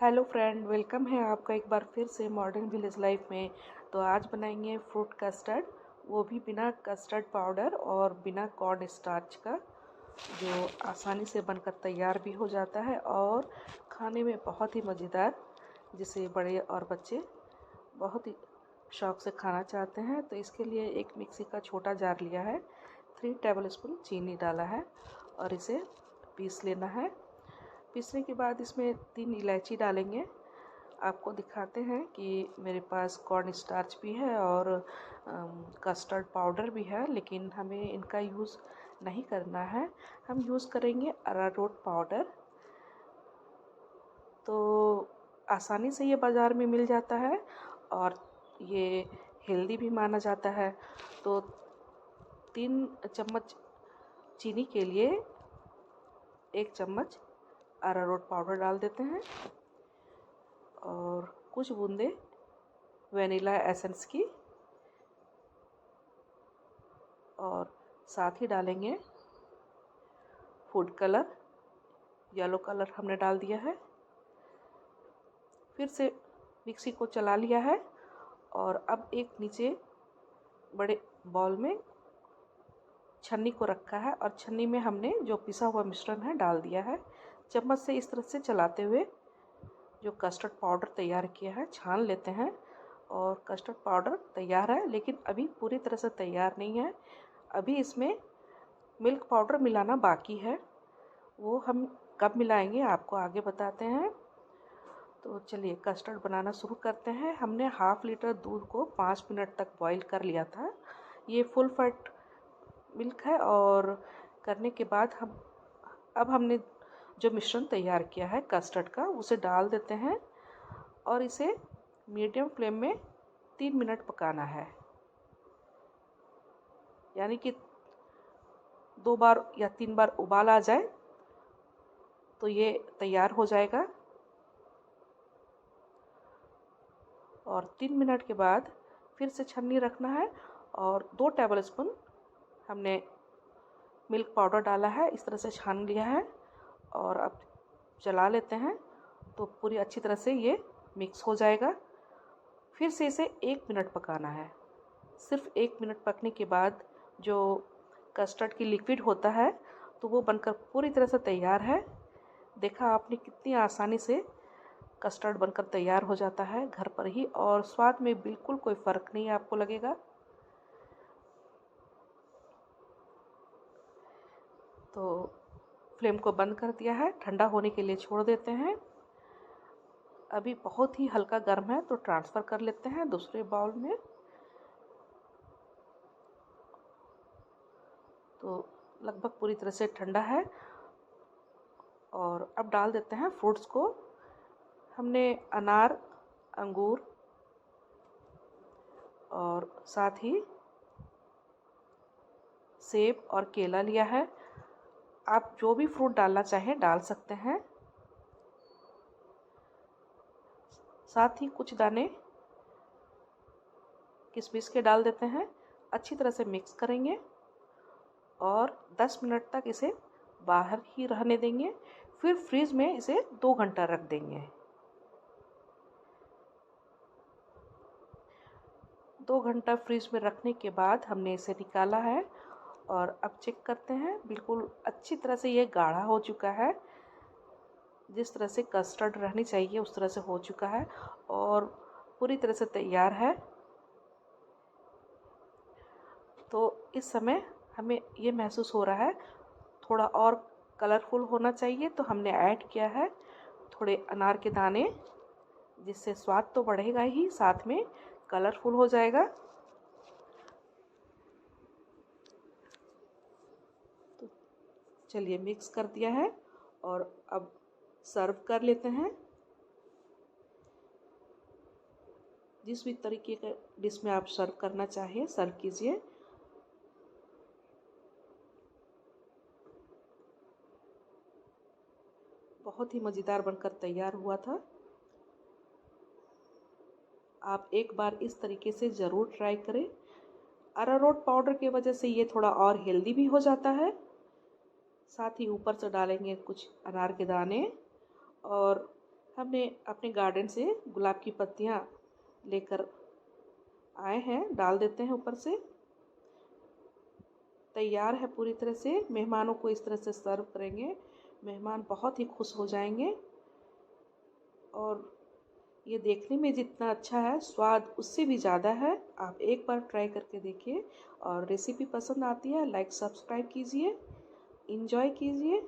Hello friend, welcome है आपका एक बार फिर से मॉडर्न विलेज लाइफ में। तो आज बनाएंगे फ्रूट कस्टर्ड, वो भी बिना कस्टर्ड पाउडर और बिना कॉर्न स्टार्च का, जो आसानी से बनकर तैयार भी हो जाता है और खाने में बहुत ही मज़ेदार, जिसे बड़े और बच्चे बहुत ही शौक से खाना चाहते हैं। तो इसके लिए एक मिक्सी का छोटा जार लिया है, 3 टेबल स्पून चीनी डाला है और इसे पीस लेना है। पीसने के बाद इसमें 3 इलायची डालेंगे। आपको दिखाते हैं कि मेरे पास कॉर्न स्टार्च भी है और कस्टर्ड पाउडर भी है, लेकिन हमें इनका यूज़ नहीं करना है। हम यूज़ करेंगे अरारोट पाउडर। तो आसानी से ये बाज़ार में मिल जाता है और ये हेल्दी भी माना जाता है। तो 3 चम्मच चीनी के लिए 1 चम्मच अरारोट पाउडर डाल देते हैं और कुछ बूंदे वनीला एसेंस की, और साथ ही डालेंगे फूड कलर। येलो कलर हमने डाल दिया है। फिर से मिक्सी को चला लिया है और अब एक नीचे बड़े बाउल में छन्नी को रखा है और छन्नी में हमने जो पिसा हुआ मिश्रण है डाल दिया है। चम्मच से इस तरह से चलाते हुए जो कस्टर्ड पाउडर तैयार किया है छान लेते हैं। और कस्टर्ड पाउडर तैयार है, लेकिन अभी पूरी तरह से तैयार नहीं है। अभी इसमें मिल्क पाउडर मिलाना बाकी है, वो हम कब मिलाएंगे आपको आगे बताते हैं। तो चलिए कस्टर्ड बनाना शुरू करते हैं। हमने हाफ़ लीटर दूध को 5 मिनट तक बॉईल कर लिया था। ये फुल फैट मिल्क है। और करने के बाद अब हमने जो मिश्रण तैयार किया है कस्टर्ड का, उसे डाल देते हैं और इसे मीडियम फ्लेम में 3 मिनट पकाना है। यानी कि 2 बार या 3 बार उबाल आ जाए तो ये तैयार हो जाएगा। और 3 मिनट के बाद फिर से छन्नी रखना है और 2 टेबल स्पून हमने मिल्क पाउडर डाला है, इस तरह से छान लिया है। और अब चला लेते हैं तो पूरी अच्छी तरह से ये मिक्स हो जाएगा। फिर से इसे 1 मिनट पकाना है। सिर्फ 1 मिनट पकने के बाद जो कस्टर्ड की लिक्विड होता है तो वो बनकर पूरी तरह से तैयार है। देखा आपने कितनी आसानी से कस्टर्ड बनकर तैयार हो जाता है घर पर ही, और स्वाद में बिल्कुल कोई फ़र्क नहीं आपको लगेगा। तो फ्लेम को बंद कर दिया है, ठंडा होने के लिए छोड़ देते हैं। अभी बहुत ही हल्का गर्म है तो ट्रांसफ़र कर लेते हैं दूसरे बाउल में। तो लगभग पूरी तरह से ठंडा है और अब डाल देते हैं फ्रूट्स को। हमने अनार, अंगूर और साथ ही सेब और केला लिया है। आप जो भी फ्रूट डालना चाहें डाल सकते हैं। साथ ही कुछ दाने किशमिश के डाल देते हैं। अच्छी तरह से मिक्स करेंगे और 10 मिनट तक इसे बाहर ही रहने देंगे। फिर फ्रीज में इसे 2 घंटा रख देंगे। 2 घंटा फ्रीज में रखने के बाद हमने इसे निकाला है और अब चेक करते हैं। बिल्कुल अच्छी तरह से ये गाढ़ा हो चुका है, जिस तरह से कस्टर्ड रहनी चाहिए उस तरह से हो चुका है और पूरी तरह से तैयार है। तो इस समय हमें ये महसूस हो रहा है थोड़ा और कलरफुल होना चाहिए, तो हमने ऐड किया है थोड़े अनार के दाने, जिससे स्वाद तो बढ़ेगा ही, साथ में कलरफुल हो जाएगा। तो चलिए मिक्स कर दिया है और अब सर्व कर लेते हैं। जिस भी तरीके के डिश में आप सर्व करना चाहिए सर्व कीजिए। बहुत ही मज़ेदार बनकर तैयार हुआ था। आप एक बार इस तरीके से ज़रूर ट्राई करें। अरारोट पाउडर की वजह से ये थोड़ा और हेल्दी भी हो जाता है। साथ ही ऊपर से डालेंगे कुछ अनार के दाने और हमने अपने गार्डन से गुलाब की पत्तियाँ लेकर आए हैं, डाल देते हैं ऊपर से। तैयार है पूरी तरह से। मेहमानों को इस तरह से सर्व करेंगे, मेहमान बहुत ही खुश हो जाएंगे। और ये देखने में जितना अच्छा है, स्वाद उससे भी ज़्यादा है। आप एक बार ट्राई करके देखिए। और रेसिपी पसंद आती है लाइक सब्सक्राइब कीजिए, एंजॉय कीजिए।